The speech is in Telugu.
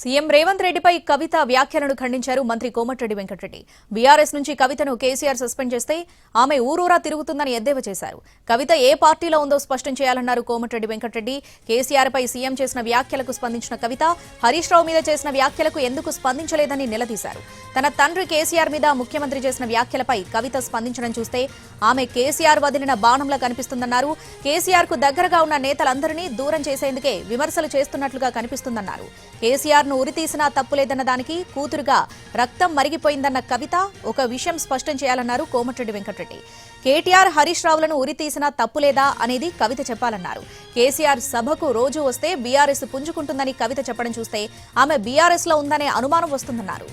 సీఎం రేవంత్ రెడ్డిపై కవిత వ్యాఖ్యలను ఖండించారు మంత్రి కోమటిరెడ్డి వెంకటరెడ్డి. బీఆర్ఎస్ నుంచి కవితను కేసీఆర్ సస్పెండ్ చేస్తే ఆమె ఊరూరా తిరుగుతుందని ఎద్దేవా చేశారు. కవిత ఏ పార్టీలో ఉందో స్పష్టం చేయాలన్నారు కోమటిరెడ్డి వెంకటరెడ్డి. కేసీఆర్పై సీఎం చేసిన వ్యాఖ్యలకు స్పందించిన కవిత హరీష్ రావు మీద చేసిన వ్యాఖ్యలకు ఎందుకు స్పందించలేదని నిలదీశారు. తన తండ్రి కేసీఆర్ మీద ముఖ్యమంత్రి చేసిన వ్యాఖ్యలపై కవిత స్పందించడం చూస్తే ఆమె కేసీఆర్ వదిలిన బాణంలా కనిపిస్తుందన్నారు. కేసీఆర్ కు దగ్గరగా ఉన్న నేతలందరినీ దూరం చేసేందుకే విమర్శలు చేస్తున్నట్లుగా కనిపిస్తుందన్నారు. కేసీఆర్ ను ఉరితీసినా తప్పులేదన్న దానికి కూతురుగా రక్తం మరిగిపోయిందన్న కవిత ఒక విషయం స్పష్టం చేయాలన్నారు కోమటిరెడ్డి వెంకటరెడ్డి. కేటీఆర్ హరీష్ రావులను ఉరితీసినా తప్పులేదా అనేది కవిత చెప్పాలన్నారు. కేసీఆర్ సభకు రోజు వస్తే బీఆర్ఎస్ పుంజుకుంటుందని కవిత చెప్పడం చూస్తే ఆమె బీఆర్ఎస్ లో ఉందనే అనుమానం వస్తుందన్నారు.